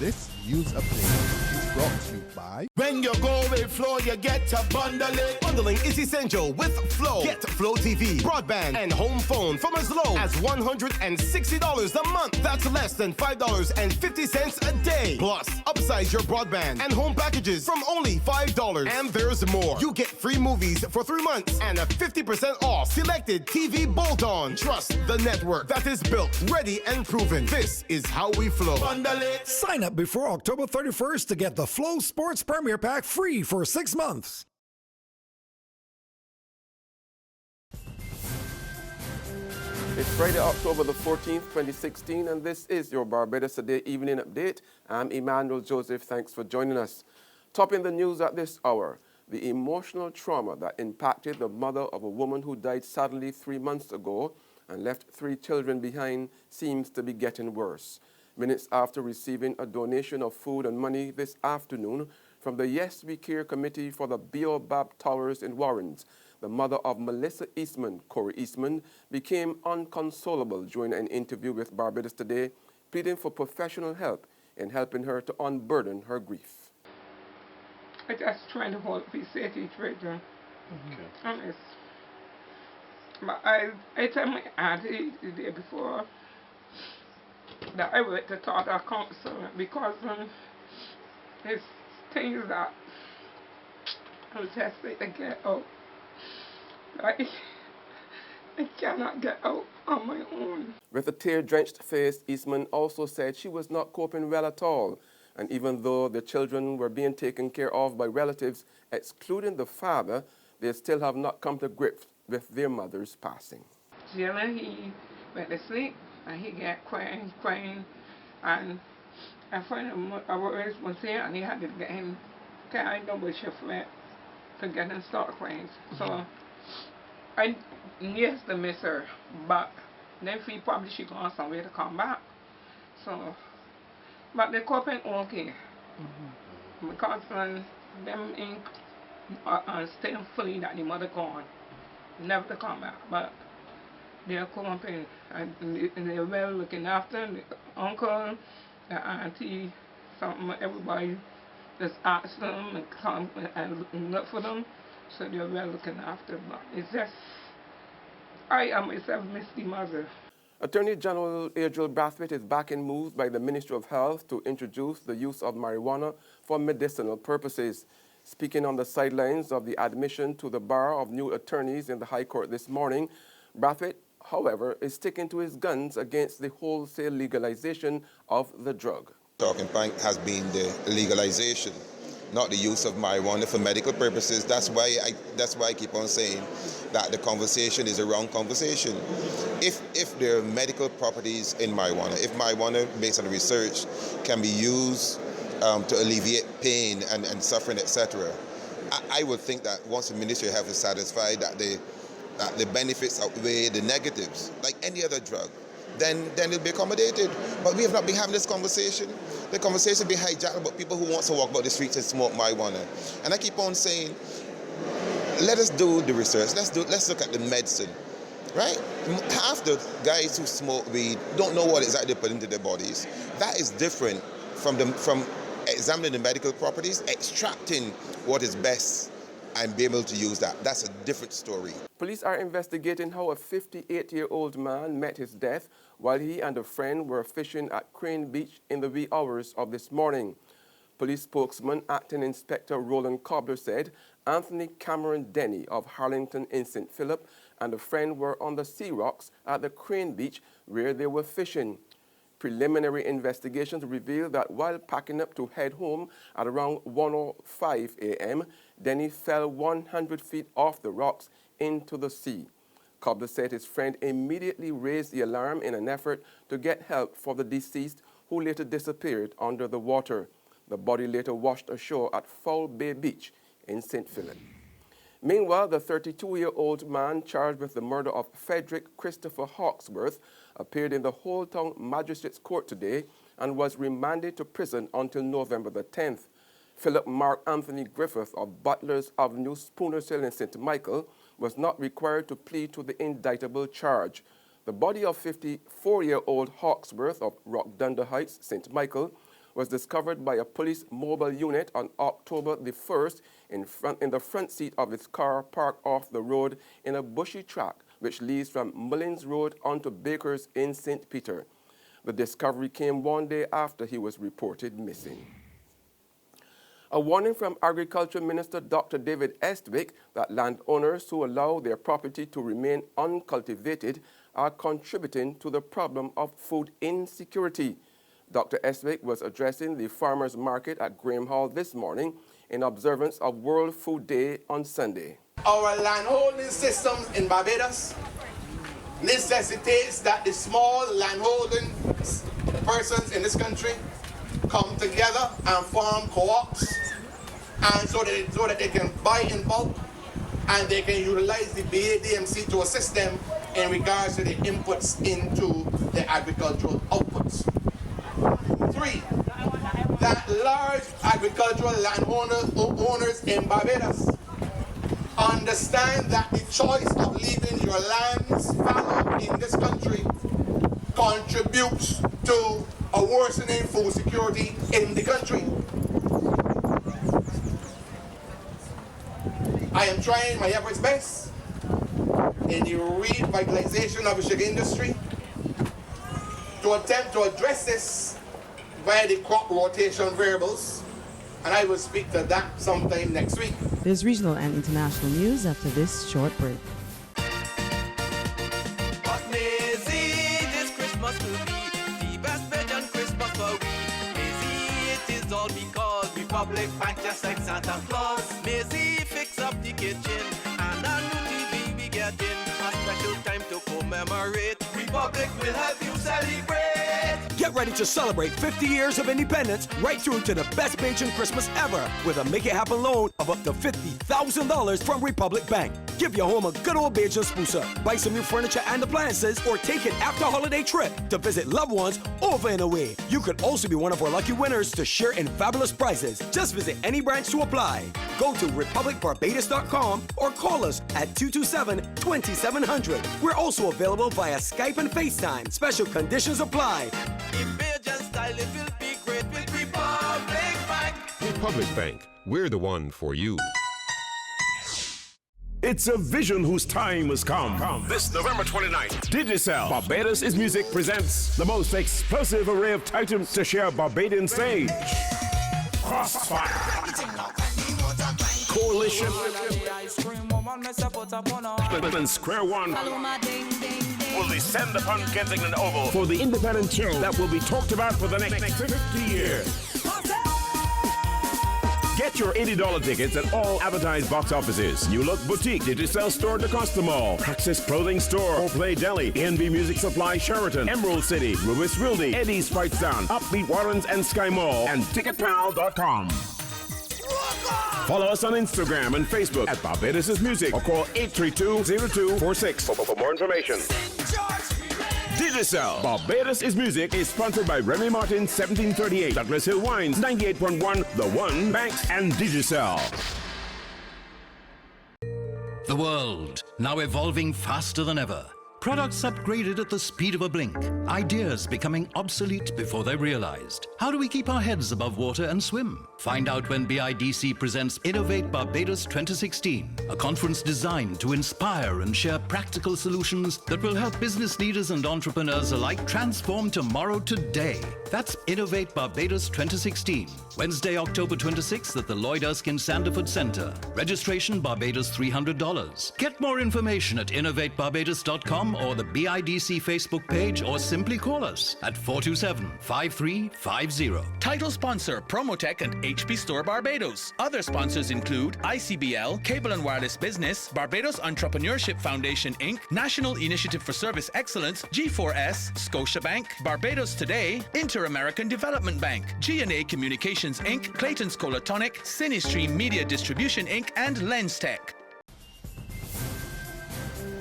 This news update is brought to you by... When you go with Flow, you get to bundle it. Bundling is essential with Flow. Get Flow TV, broadband, and home phone from as low as $160 a month. That's less than $5.50 a day. Plus, upsize your broadband and home packages from only $5. And there's more. You get free movies for 3 months and a 50% off selected TV bolt-on. Trust the network that is built, ready, and proven. This is how we flow. Bundle it. Sign up before October 31st to get the Flow Sports Premier Pack free for 6 months. It's Friday, October the 14th, 2016, and this is your Barbados Today Evening Update. I'm Emmanuel Joseph. Thanks for joining us. Topping the news at this hour, the emotional trauma that impacted the mother of a woman who died suddenly 3 months ago and left 3 children behind seems to be getting worse. Minutes after receiving a donation of food and money this afternoon from the Yes We Care Committee for the Baobab Towers in Warrens, the mother of Melissa Eastman, Corey Eastman, became unconsolable during an interview with Barbados Today, pleading for professional help in helping her to unburden her grief. I just trying to hold peace at each other. Honest. But I tell my auntie the day before that I went to talk to a counselor because it's things that I was just like to get out. I cannot get out on my own. With a tear-drenched face, Eastman also said she was not coping well at all. And even though the children were being taken care of by relatives, excluding the father, they still have not come to grips with their mother's passing. Jalen, he went to sleep and he got crying, and a friend of ours was here and he had to get him carried over shift to get him start crying. So I used to miss her, but then she gone somewhere to come back. So, but they're coping okay. Because them ain't staying fully that the mother gone, never to come back. But they're coping and they're well looking after the uncle, the auntie, something. Everybody just asks them and come and look for them. So they're well looking after, but it's just, I myself miss the mother. Attorney General Adriel Brathwaite is backing moves by the Ministry of Health to introduce the use of marijuana for medicinal purposes. Speaking on the sidelines of the admission to the bar of new attorneys in the High Court this morning, Brathwaite, however, is sticking to his guns against the wholesale legalization of the drug. Talking point has been the legalization, not the use of marijuana for medical purposes. That's why I keep on saying that the conversation is a wrong conversation. If there are medical properties in marijuana, if marijuana, based on research, can be used to alleviate pain and suffering, etc., I would think that once the Ministry of Health is satisfied that the benefits outweigh the negatives, like any other drug, then it'll be accommodated. But we have not been having this conversation. The conversation being hijacked about people who want to walk about the streets and smoke marijuana. And I keep on saying, let us do the research. Let's look at the medicine, right? Half the guys who smoke weed don't know what exactly they put into their bodies. That is different from examining the medical properties, extracting what is best and be able to use that. That's a different story. Police are investigating how a 58-year-old man met his death while he and a friend were fishing at Crane Beach in the wee hours of this morning. Police spokesman, Acting Inspector Roland Cobbler, said Anthony Cameron Denny of Harlington in St. Philip and a friend were on the sea rocks at the Crane Beach where they were fishing. Preliminary investigations revealed that while packing up to head home at around 1:05 a.m., Denny fell 100 feet off the rocks into the sea. Cobbler said his friend immediately raised the alarm in an effort to get help for the deceased, who later disappeared under the water. The body later washed ashore at Foul Bay Beach in St. Philip. Meanwhile, the 32-year-old man charged with the murder of Frederick Christopher Hawksworth appeared in the Whole Town Magistrates Court today and was remanded to prison until November the 10th. Philip Mark Anthony Griffith of Butler's Avenue, Spooners Hill in St. Michael was not required to plead to the indictable charge. The body of 54-year-old Hawksworth of Rockdunder Heights, St. Michael, was discovered by a police mobile unit on October the 1st in the front seat of his car parked off the road in a bushy track which leads from Mullins Road onto Bakers in St. Peter. The discovery came one day after he was reported missing. A warning from Agriculture Minister Dr. David Estwick that landowners who allow their property to remain uncultivated are contributing to the problem of food insecurity. Dr. Estwick was addressing the farmers market at Graham Hall this morning in observance of World Food Day on Sunday. Our landholding system in Barbados necessitates that the small landholding persons in this country come together and form co-ops, and so that they can buy in bulk and they can utilize the BADMC to assist them in regards to the inputs into the agricultural outputs. 3, that large agricultural landowners in Barbados understand that the choice of leaving your lands fallow in this country contributes to a worsening food security in the country. I am trying my efforts best in the revitalization of the sugar industry to attempt to address this via the crop rotation variables, and I will speak to that sometime next week. There's regional and international news after this short break. This Christmas will be the best Belgian Christmas for we. Maisie, it is all because Republic Bank just like Santa Claus. Maisie fix up the kitchen and a new TV we get in. A special time to commemorate. Republic will help you celebrate. Get ready to celebrate 50 years of independence right through to the best Bajan Christmas ever with a Make It Happen loan of up to $50,000 from Republic Bank. Give your home a good old Bajan spooser, buy some new furniture and appliances, or take an after-holiday trip to visit loved ones over and away. You could also be one of our lucky winners to share in fabulous prizes. Just visit any branch to apply. Go to republicbarbados.com or call us at 227-2700. We're also available via Skype and FaceTime. Special conditions apply. In Bajan style, it will be great with Republic Bank. Republic Bank, we're the one for you. It's a vision whose time has come. This November 29th, Digicel, Barbados is Music presents the most explosive array of titans to share Barbadian stage. Crossfire, Coalition, and Square One will descend upon Kensington Oval for the independent show that will be talked about for the next 50 years. Get your $80 tickets at all advertised box offices. New Look Boutique, Digicel Store de Costa Mall, Praxis Clothing Store, Or Play Deli, ENV Music Supply Sheraton, Emerald City, Rubis Realty, Eddie's Fightstown, Upbeat Warrens and Sky Mall, and TicketPal.com. Follow us on Instagram and Facebook at Barbados is Music or call 832-0246 for more information. Digicel, Barbados is Music is sponsored by Remy Martin 1738, Douglas Hill Wines 98.1, The One, Banks, and Digicel. The world, now evolving faster than ever. Products upgraded at the speed of a blink. Ideas becoming obsolete before they're realized. How do we keep our heads above water and swim? Find out when BIDC presents Innovate Barbados 2016, a conference designed to inspire and share practical solutions that will help business leaders and entrepreneurs alike transform tomorrow today. That's Innovate Barbados 2016, Wednesday, October 26th at the Lloyd Erskine Sanderford Center. Registration Barbados $300. Get more information at innovatebarbados.com or the BIDC Facebook page, or simply call us at 427-5350. Title sponsor Promotech and HP Store Barbados. Other sponsors include ICBL, Cable and Wireless Business, Barbados Entrepreneurship Foundation Inc., National Initiative for Service Excellence, G4S, Scotiabank, Barbados Today, Inter-American Development Bank, G&A Communications Inc., Clayton's Colatonic, Cinestream Media Distribution Inc., and LensTech.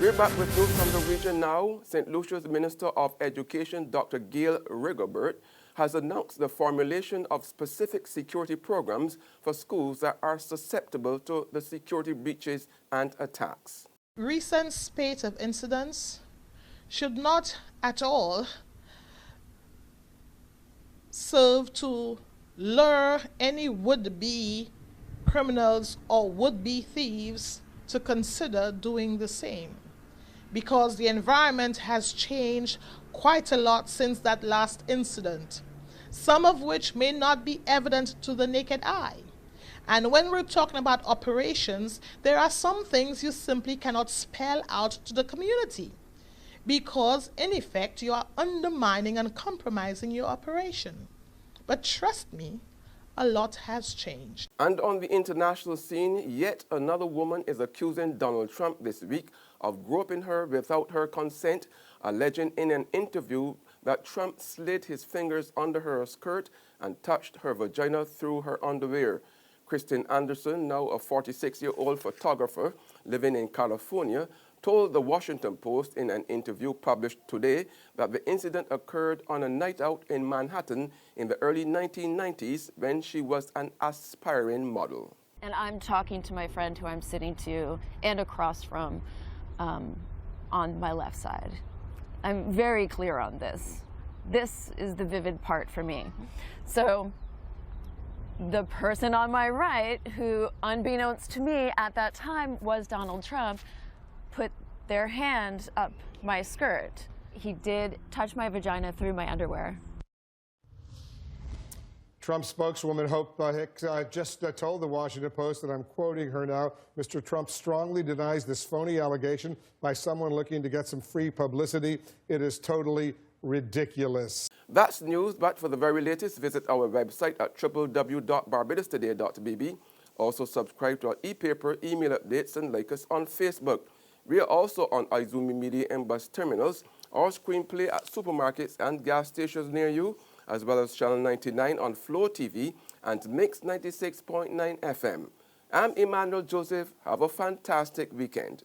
We're back with news from the region now. St. Lucia's Minister of Education, Dr. Gail Rigobert, has announced the formulation of specific security programs for schools that are susceptible to the security breaches and attacks. Recent spate of incidents should not at all serve to lure any would-be criminals or would-be thieves to consider doing the same, because the environment has changed quite a lot since that last incident, some of which may not be evident to the naked eye. And when we're talking about operations, there are some things you simply cannot spell out to the community, because in effect you are undermining and compromising your operation. But trust me, a lot has changed. And on the international scene, yet another woman is accusing Donald Trump this week of groping her without her consent, alleging in an interview that Trump slid his fingers under her skirt and touched her vagina through her underwear. Kristen Anderson, now a 46-year-old photographer living in California, told the Washington Post in an interview published today that the incident occurred on a night out in Manhattan in the early 1990s when she was an aspiring model. And I'm talking to my friend who I'm sitting to and across from on my left side. I'm very clear on this. This is the vivid part for me. So the person on my right, who unbeknownst to me at that time was Donald Trump, put their hand up my skirt. He did touch my vagina through my underwear. Trump spokeswoman Hope Hicks just told the Washington Post, and I'm quoting her now, Mr. Trump strongly denies this phony allegation by someone looking to get some free publicity. It is totally ridiculous. That's news, but for the very latest, visit our website at www.barbadostoday.bb. Also subscribe to our e-paper, email updates, and like us on Facebook. We are also on Izumi Media and bus terminals, or screenplay at supermarkets and gas stations near you, as well as Channel 99 on Flow TV and Mix 96.9 FM. I'm Emmanuel Joseph. Have a fantastic weekend.